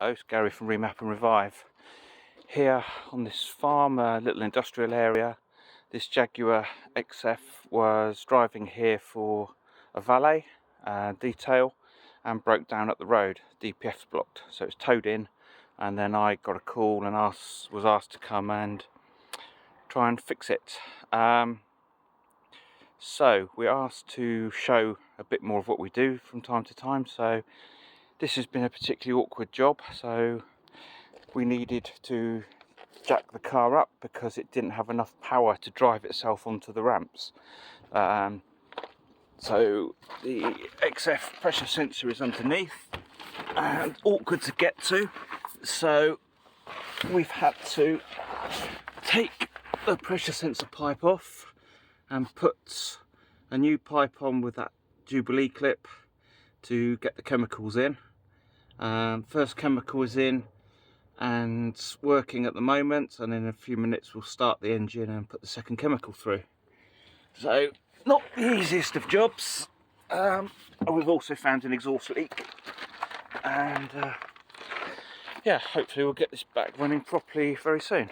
It's Gary from Remap and Revive. Here on this farm, a little industrial area, this Jaguar XF was driving here for a valet detail and broke down at the road. DPF's blocked, so it's towed in, and then I got a call and was asked to come and try and fix it. So we're asked to show a bit more of what we do from time to time. So this has been a particularly awkward job, so we needed to jack the car up because it didn't have enough power to drive itself onto the ramps. So the XF pressure sensor is underneath and awkward to get to, so we've had to take the pressure sensor pipe off and put a new pipe on with that Jubilee clip to get the chemicals in. First chemical is in and working at the moment, and in a few minutes we'll start the engine and put the second chemical through. So not the easiest of jobs. We've also found an exhaust leak, and yeah, hopefully we'll get this back running properly very soon.